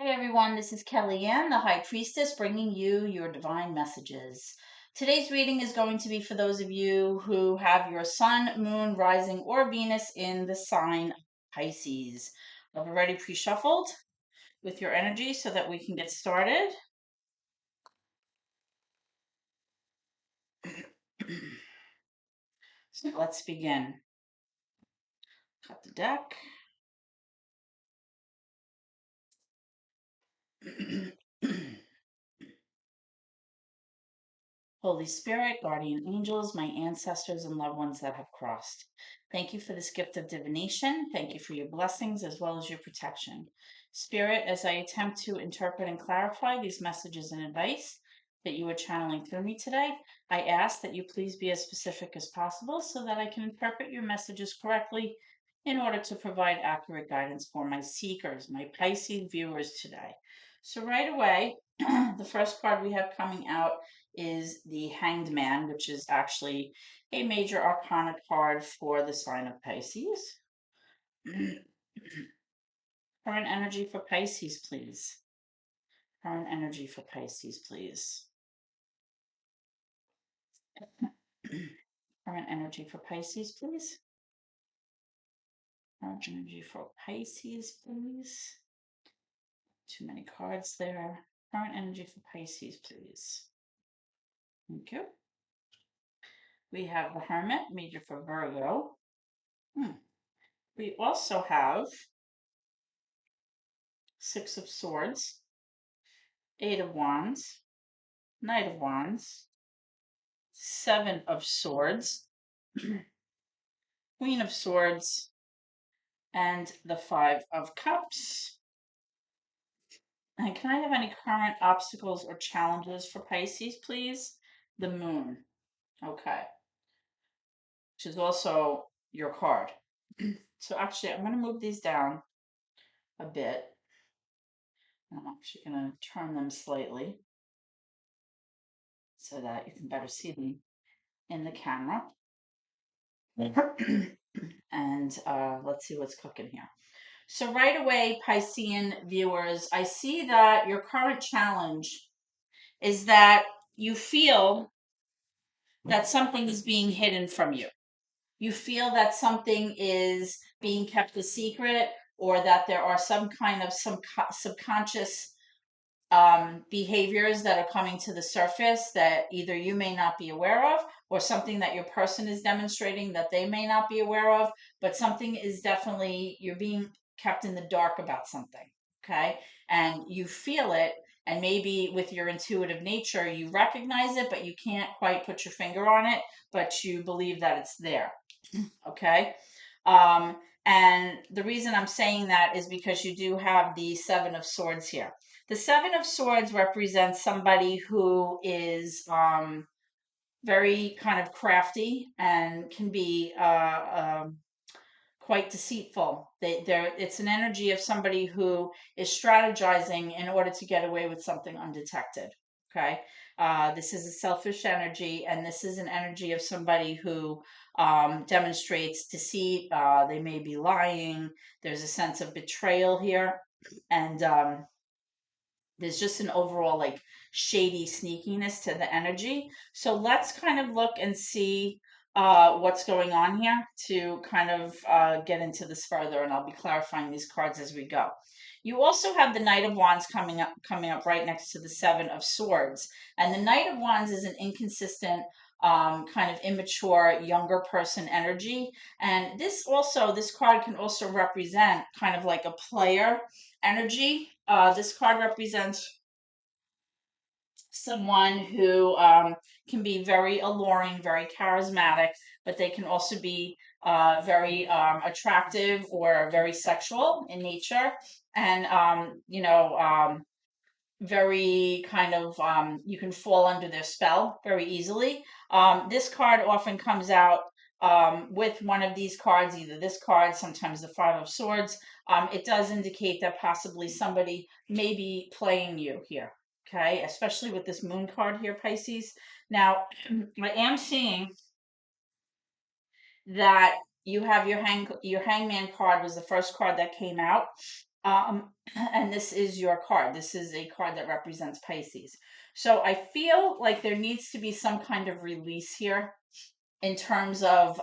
Hey everyone, this is Kellyanne, the High Priestess, bringing you your divine messages. Today's reading is going to be for those of you who have your sun, moon, rising, or Venus in the sign Pisces. I've already pre-shuffled with your energy so that we can get started. So let's begin. Cut the deck. Holy Spirit, guardian angels, my ancestors and loved ones that have crossed. Thank you for this gift of divination. Thank you for your blessings as well as your protection. Spirit, as I attempt to interpret and clarify these messages and advice that you are channeling through me today, I ask that you please be as specific as possible so that I can interpret your messages correctly in order to provide accurate guidance for my seekers, my Pisces viewers today. So right away, the first card we have coming out is the Hanged Man, which is actually a major arcana card for the sign of Pisces. Current energy for Pisces, please. Current energy for Pisces, please. Current energy for Pisces, please. Current energy for Pisces, please. Too many cards there. Current energy for Pisces, please. Thank you. We have the Hermit, major for Virgo. We also have Six of Swords, Eight of Wands, Knight of Wands, Seven of Swords, Queen of Swords, and the Five of Cups. And can I have any current obstacles or challenges for Pisces, please? The Moon. Okay. Which is also your card. So actually, I'm going to move these down a bit. I'm actually going to turn them slightly so that you can better see them in the camera. And let's see what's cooking here. So right away, Piscean viewers, I see that your current challenge is that you feel that something is being hidden from you. You feel that something is being kept a secret, or that there are some kind of subconscious behaviors that are coming to the surface that either you may not be aware of, or something that your person is demonstrating that they may not be aware of, but something is definitely, you're being kept in the dark about something, okay? And you feel it, and maybe with your intuitive nature, you recognize it, but you can't quite put your finger on it, but you believe that it's there, okay? And the reason I'm saying that is because you do have the Seven of Swords here. The Seven of Swords represents somebody who is very kind of crafty and can be quite deceitful. It's an energy of somebody who is strategizing in order to get away with something undetected. Okay. This is a selfish energy, and this is an energy of somebody who demonstrates deceit. They may be lying. There's a sense of betrayal here. And there's just an overall like shady sneakiness to the energy. So let's kind of look and see what's going on here to kind of get into this further, and I'll be clarifying these cards as we go. You also have the Knight of Wands coming up right next to the Seven of Swords, and the Knight of Wands is an inconsistent, kind of immature, younger person energy. And this card can also represent kind of like a player energy. This card represents someone who can be very alluring, very charismatic, but they can also be very attractive or very sexual in nature, and very kind of you can fall under their spell very easily. This card often comes out with one of these cards, either this card, sometimes the Five of Swords. It does indicate that possibly somebody may be playing you here, okay? Especially with this Moon card here, Pisces. Now, I am seeing that you have your Hangman card was the first card that came out. and this is your card. This is a card that represents Pisces. So I feel like there needs to be some kind of release here in terms of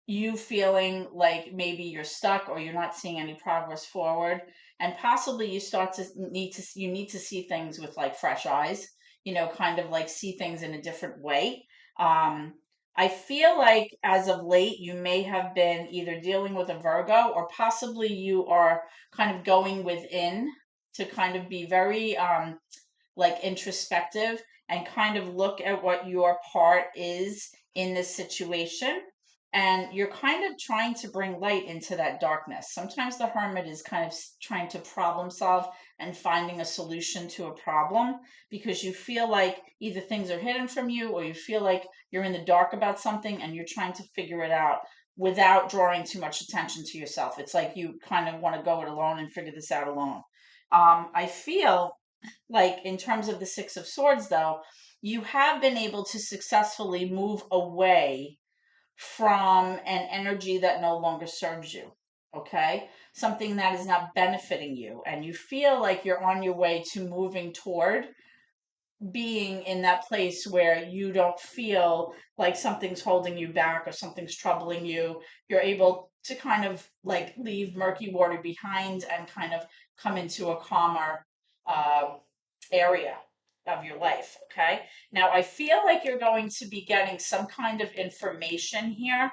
you feeling like maybe you're stuck or you're not seeing any progress forward, and possibly you need to see things with like fresh eyes, kind of like see things in a different way. I feel like as of late you may have been either dealing with a Virgo, or possibly you are kind of going within to kind of be very like introspective and kind of look at what your part is in this situation. And you're kind of trying to bring light into that darkness. Sometimes the hermit is kind of trying to problem solve and finding a solution to a problem, because you feel like either things are hidden from you, or you feel like you're in the dark about something and you're trying to figure it out without drawing too much attention to yourself. It's like you kind of want to go it alone and figure this out alone. I feel like in terms of the Six of Swords, though, you have been able to successfully move away from an energy that no longer serves you. Okay, something that is not benefiting you, and you feel like you're on your way to moving toward being in that place where you don't feel like something's holding you back or something's troubling you. You're able to kind of like leave murky water behind and kind of come into a calmer uh, area of your life. Okay. Now, I feel like you're going to be getting some kind of information here,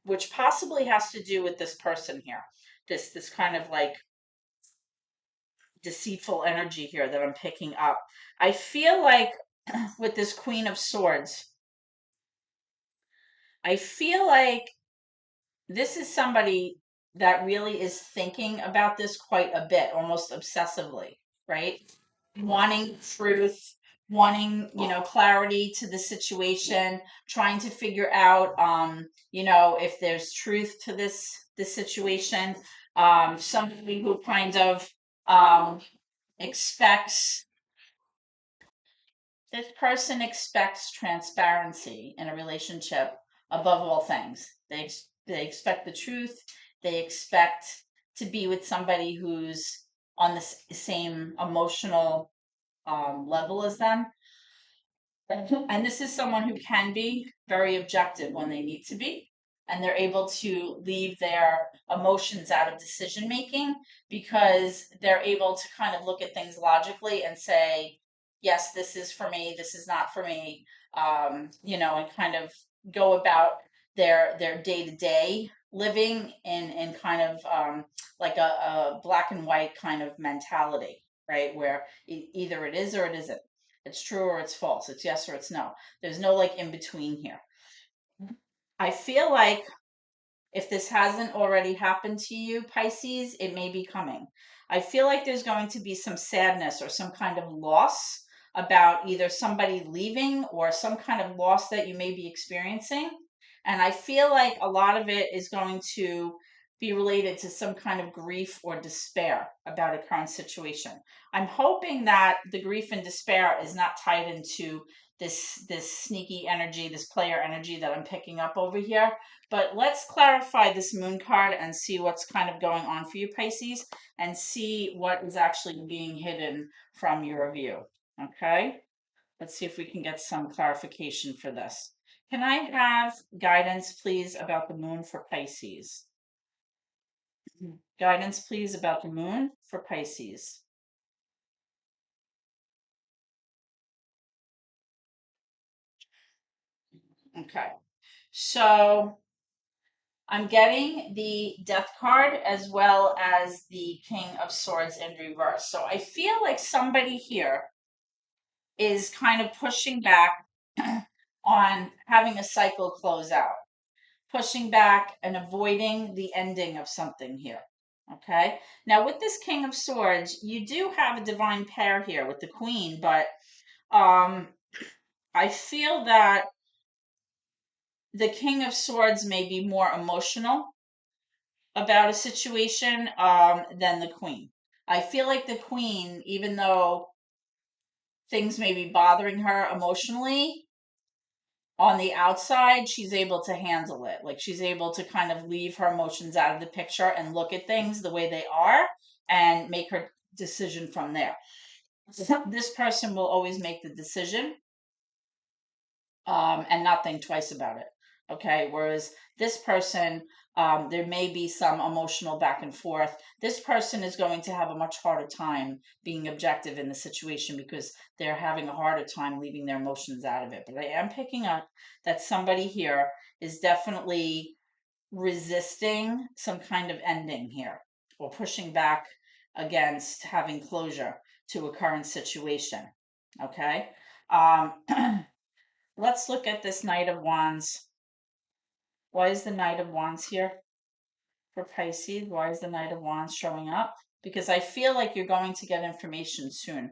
which possibly has to do with this person here. This kind of like deceitful energy here that I'm picking up. I feel like with this Queen of Swords, I feel like this is somebody that really is thinking about this quite a bit, almost obsessively, right? Wanting truth, wanting, clarity to the situation, trying to figure out, if there's truth to this situation. Somebody who kind of expects this person expects transparency in a relationship above all things. They expect the truth. They expect to be with somebody who's on the same emotional level as them. And this is someone who can be very objective when they need to be, and they're able to leave their emotions out of decision making, because they're able to kind of look at things logically and say, yes, this is for me, this is not for me, and kind of go about their day to day living in kind of like a black and white kind of mentality, right? Where either it is or it isn't. It's true or it's false. It's yes or it's no. There's no like in between here. I feel like if this hasn't already happened to you, Pisces, it may be coming. I feel like there's going to be some sadness or some kind of loss about either somebody leaving or some kind of loss that you may be experiencing. And I feel like a lot of it is going to be related to some kind of grief or despair about a current situation. I'm hoping that the grief and despair is not tied into this sneaky energy, this player energy that I'm picking up over here. But let's clarify this moon card and see what's kind of going on for you, Pisces, and see what is actually being hidden from your view. Okay? Let's see if we can get some clarification for this. Can I have guidance, please, about the moon for Pisces? Guidance, please, about the moon for Pisces. Okay. So I'm getting the Death card as well as the King of Swords in reverse. So I feel like somebody here is kind of pushing back on having a cycle close out, pushing back and avoiding the ending of something here. Okay. Now, with this King of Swords, you do have a divine pair here with the Queen, but um, I feel that the King of Swords may be more emotional about a situation than the Queen. I feel like the Queen, even though things may be bothering her emotionally, on the outside, she's able to handle it. Like she's able to kind of leave her emotions out of the picture and look at things the way they are and make her decision from there. This person will always make the decision and not think twice about it. Okay. Whereas this person, there may be some emotional back and forth. This person is going to have a much harder time being objective in the situation because they're having a harder time leaving their emotions out of it. But I am picking up that somebody here is definitely resisting some kind of ending here or pushing back against having closure to a current situation. Okay. Um, Let's look at this Knight of Wands. Why is the Knight of Wands here for Pisces? Why is the Knight of Wands showing up? Because I feel like you're going to get information soon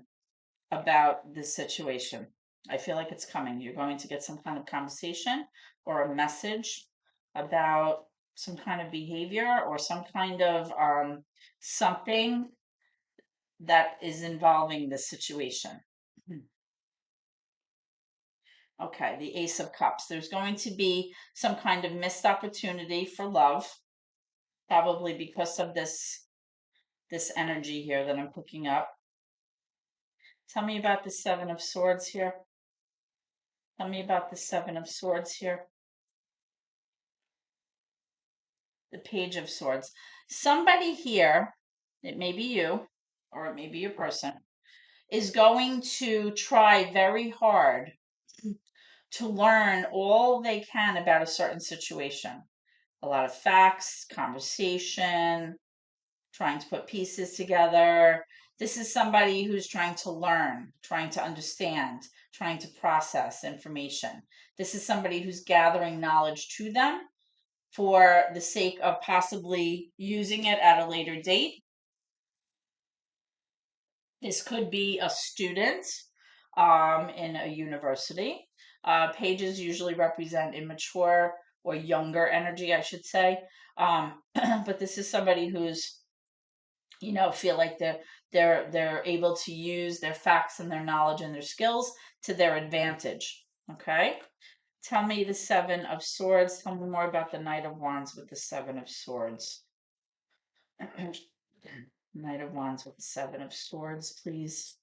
about this situation. I feel like it's coming. You're going to get some kind of conversation or a message about some kind of behavior or some kind of something that is involving this situation. Okay, the Ace of Cups. There's going to be some kind of missed opportunity for love, probably because of this energy here that I'm picking up. Tell me about the Seven of Swords here. Tell me about the Seven of Swords here. The Page of Swords. Somebody here, it may be you, or it may be your person, is going to try very hard to learn all they can about a certain situation. A lot of facts, conversation, trying to put pieces together. This is somebody who's trying to learn, trying to understand, trying to process information. This is somebody who's gathering knowledge to them for the sake of possibly using it at a later date. This could be a student in a university. Pages usually represent immature or younger energy, I should say. But this is somebody who's, feel like they're able to use their facts and their knowledge and their skills to their advantage. Okay. Tell me the Seven of Swords. Tell me more about the Knight of Wands with the Seven of Swords. Knight of Wands with the Seven of Swords, please.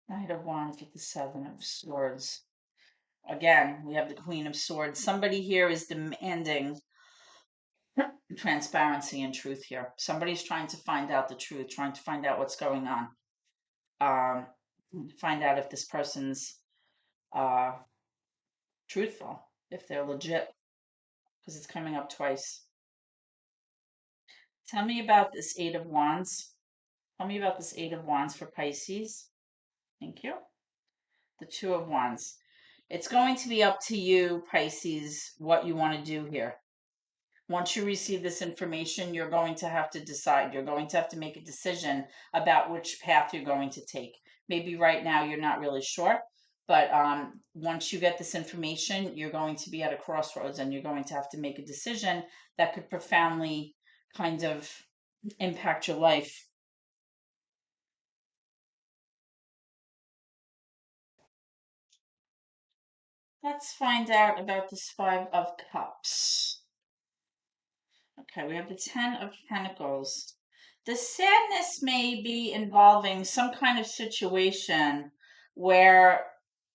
Knight of Wands with the Seven of Swords. Again, we have the Queen of Swords. Somebody here is demanding transparency and truth here. Somebody's trying to find out the truth, trying to find out what's going on. Find out if this person's uh, truthful, if they're legit, because it's coming up twice. Tell me about this Eight of Wands. Tell me about this Eight of Wands for Pisces. Thank you. The Two of Wands. It's going to be up to you, Pisces, what you want to do here. Once you receive this information, you're going to have to decide. You're going to have to make a decision about which path you're going to take. Maybe right now you're not really sure, but once you get this information, you're going to be at a crossroads and you're going to have to make a decision that could profoundly kind of impact your life. Let's find out about this Five of Cups. Okay, we have the Ten of Pentacles. The sadness may be involving some kind of situation where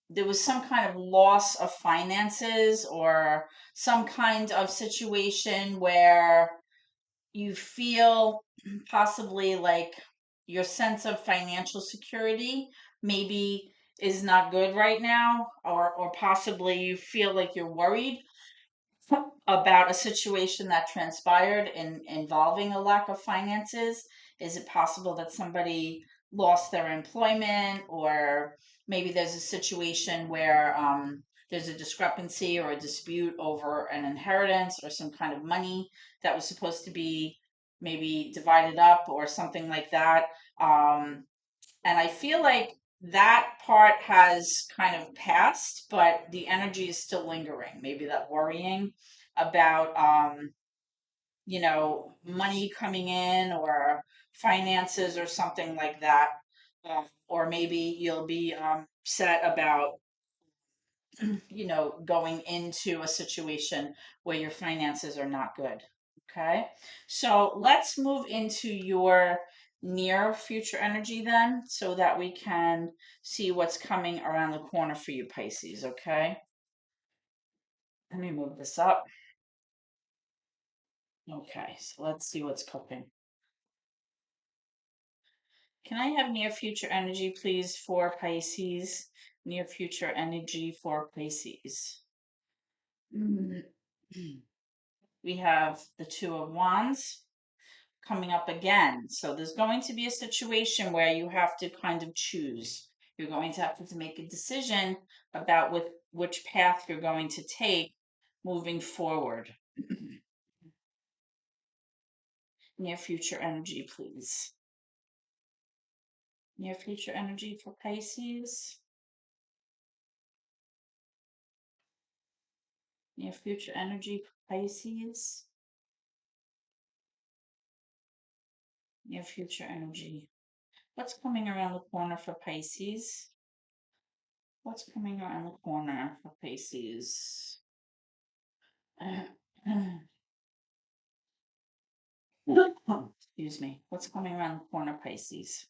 there was some kind of loss of finances or some kind of situation where you feel possibly like your sense of financial security maybe is not good right now, or possibly you feel like you're worried about a situation that transpired involving a lack of finances. Is it possible that somebody lost their employment, or maybe there's a situation where there's a discrepancy or a dispute over an inheritance or some kind of money that was supposed to be maybe divided up or something like that. And I feel like that part has kind of passed, but the energy is still lingering. Maybe that worrying about money coming in or finances or something like that. Or maybe you'll be set about, going into a situation where your finances are not good. Okay. So let's move into your near future energy then, so that we can see what's coming around the corner for you, Pisces. Okay. Let me move this up. Okay. So let's see what's cooking. Can I have near future energy, please, for Pisces? Near future energy for Pisces. We have the Two of Wands coming up again. So there's going to be a situation where you have to kind of choose. You're going to have to make a decision about which path you're going to take moving forward. Near future energy, please. Near future energy for Pisces. Near future energy for Pisces. Near future energy. What's coming around the corner for Pisces? What's coming around the corner for Pisces? Excuse me. What's coming around the corner, Pisces?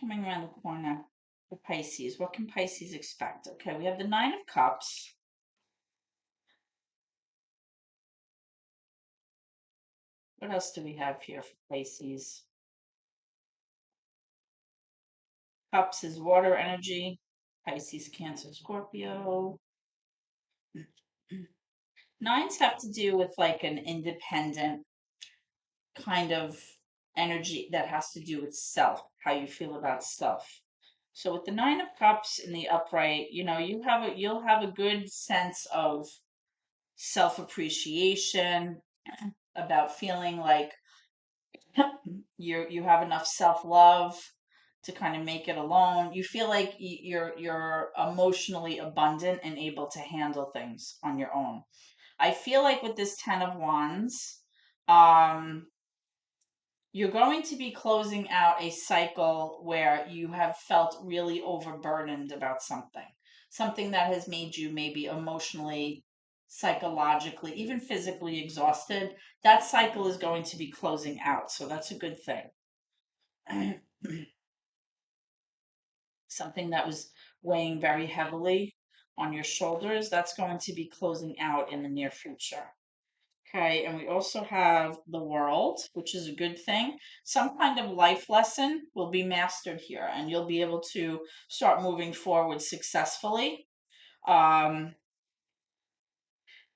Coming around the corner for Pisces. What can Pisces expect? Okay, we have the Nine of Cups. What else do we have here for Pisces? Cups is water energy. Pisces, Cancer, Scorpio. Nines have to do with like an independent kind of energy that has to do with self, how you feel about self. So with the Nine of Cups in the upright, you'll have a good sense of self-appreciation, about feeling like you have enough self-love to kind of make it alone. You feel like you're emotionally abundant and able to handle things on your own. I feel like with this Ten of Wands, um, you're going to be closing out a cycle where you have felt really overburdened about something that has made you maybe emotionally, psychologically, even physically exhausted. That cycle is going to be closing out. So that's a good thing. Something that was weighing very heavily on your shoulders, that's going to be closing out in the near future. Okay, and we also have the World, which is a good thing. Some kind of life lesson will be mastered here, and you'll be able to start moving forward successfully. Um,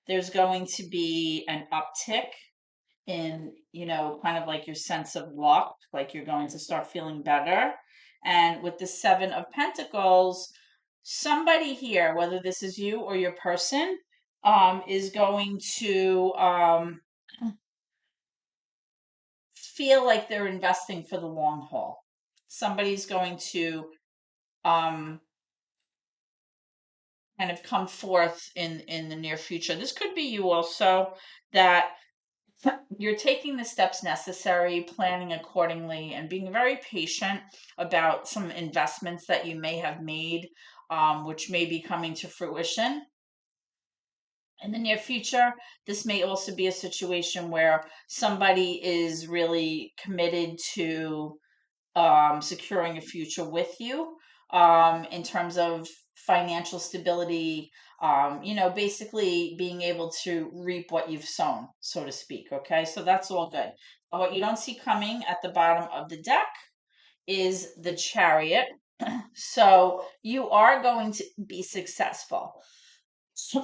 there's going to be an uptick in, kind of like your sense of luck, like you're going to start feeling better. And with the Seven of Pentacles, somebody here, whether this is you or your person, is going to feel like they're investing for the long haul. Somebody's going to um, kind of come forth in the near future. This could be you also, that you're taking the steps necessary, planning accordingly, and being very patient about some investments that you may have made, which may be coming to fruition in the near future. This may also be a situation where somebody is really committed to securing a future with you, in terms of financial stability, basically being able to reap what you've sown, so to speak. Okay, so that's all good. What you don't see coming at the bottom of the deck is the Chariot. So you are going to be successful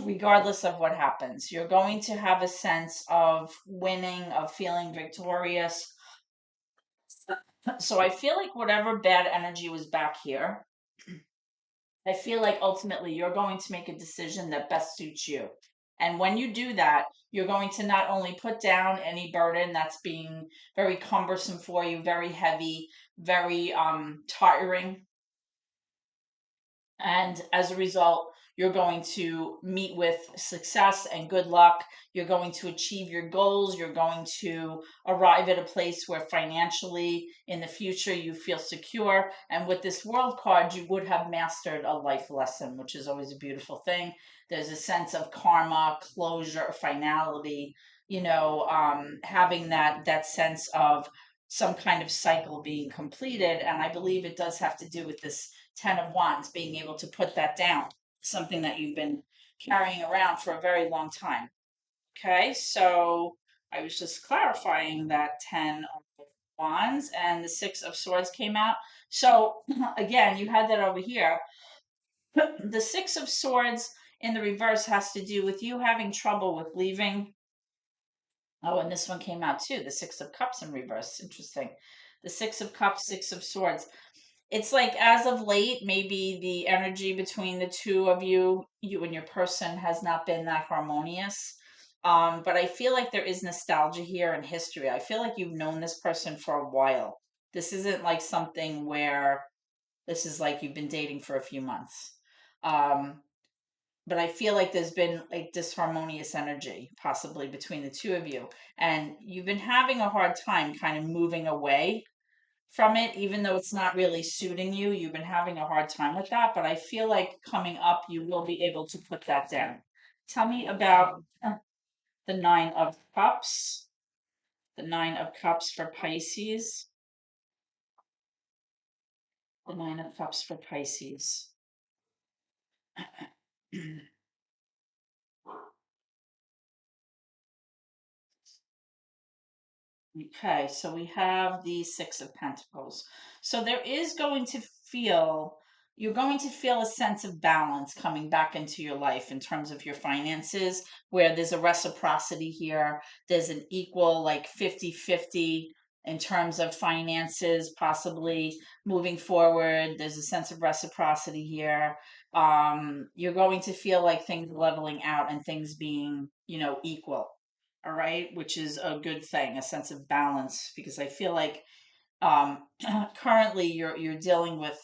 regardless of what happens. You're going to have a sense of winning, of feeling victorious. So I feel like whatever bad energy was back here, I feel like ultimately you're going to make a decision that best suits you. And when you do that, you're going to not only put down any burden that's being very cumbersome for you, very heavy, very tiring, And as a result, you're going to meet with success and good luck. You're going to achieve your goals. You're going to arrive at a place where financially in the future you feel secure. And with this world card, you would have mastered a life lesson, which is always a beautiful thing. There's a sense of karma, closure, finality, having that sense of some kind of cycle being completed. And I believe it does have to do with this Ten of Wands, being able to put that down, something that you've been carrying around for a very long time. Okay, so I was just clarifying that Ten of Wands and the Six of Swords came out. So again, you had that over here. The Six of Swords in the reverse has to do with you having trouble with leaving. Oh, and this one came out too, the Six of Cups in reverse. Interesting. The Six of Cups, Six of Swords. It's like as of late, maybe the energy between the two of you and your person has not been that harmonious. But I feel like there is nostalgia here in history. I feel like you've known this person for a while. This isn't like something where this is like you've been dating for a few months. Um, but I feel like there's been like disharmonious energy possibly between the two of you. And you've been having a hard time kind of moving away from it, even though it's not really suiting you. You've been having a hard time with that, but I feel like coming up, you will be able to put that down. Tell me about the Nine of Cups. The Nine of Cups for Pisces. The Nine of Cups for Pisces. Okay, so we have the Six of Pentacles. So there is going to feel, you're going to feel a sense of balance coming back into your life in terms of your finances, where there's a reciprocity here. There's an equal, like 50-50 in terms of finances, possibly moving forward. There's a sense of reciprocity here. You're going to feel like things leveling out and things being, equal, all right, which is a good thing, a sense of balance, because I feel like um currently you're dealing with,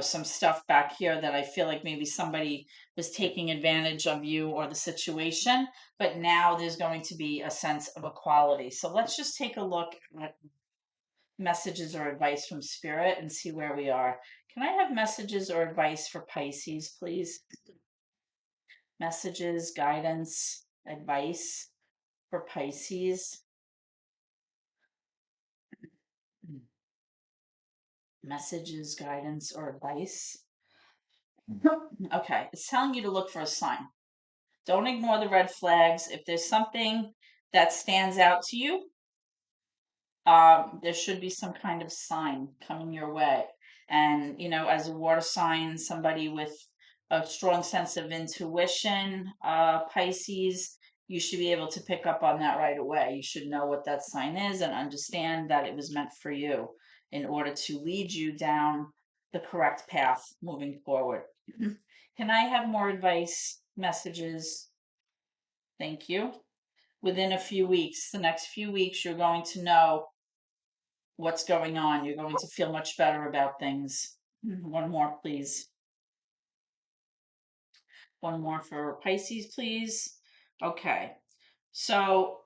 some stuff back here that I feel like maybe somebody was taking advantage of you or the situation, but now there's going to be a sense of equality. So let's just take a look at messages or advice from spirit and see where we are. Can I have messages or advice for Pisces, please? Messages, guidance, advice for Pisces. Messages, guidance, or advice. Okay, it's telling you to look for a sign. Don't ignore the red flags. If there's something that stands out to you, there should be some kind of sign coming your way. And, as a water sign, somebody with a strong sense of intuition, Pisces, you should be able to pick up on that right away. You should know what that sign is and understand that it was meant for you in order to lead you down the correct path moving forward. Can I have more advice, messages? Thank you. Within a few weeks, the next few weeks, you're going to know what's going on. You're going to feel much better about things. One more, please. One more for Pisces, please. Okay. So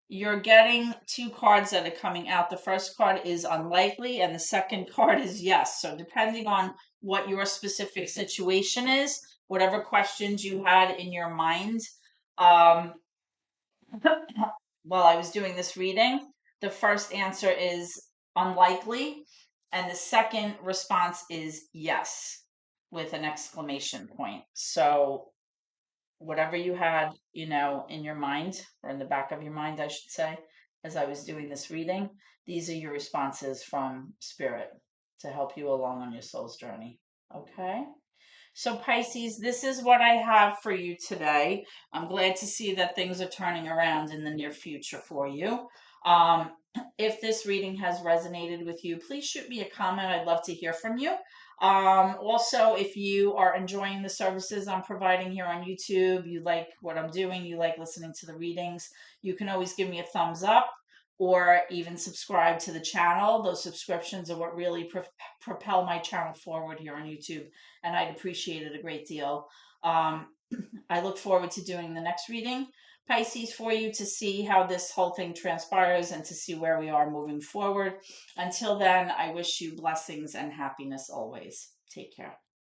you're getting two cards that are coming out. The first card is unlikely, and the second card is yes. So depending on what your specific situation is, whatever questions you had in your mind, um, while I was doing this reading, the first answer is unlikely, and the second response is yes, with an exclamation point. So, whatever you had, in your mind, or in the back of your mind, I should say, as I was doing this reading, these are your responses from Spirit to help you along on your soul's journey. Okay? So, Pisces, this is what I have for you today. I'm glad to see that things are turning around in the near future for you. Um, if this reading has resonated with you, please shoot me a comment. I'd love to hear from you. Also, if you are enjoying the services I'm providing here on YouTube, you like what I'm doing, you like listening to the readings, you can always give me a thumbs up. or even subscribe to the channel. Those subscriptions are what really propel my channel forward here on YouTube, and I'd appreciate it a great deal. Um, I look forward to doing the next reading, Pisces, for you to see how this whole thing transpires and to see where we are moving forward. Until then, I wish you blessings and happiness always. Take care.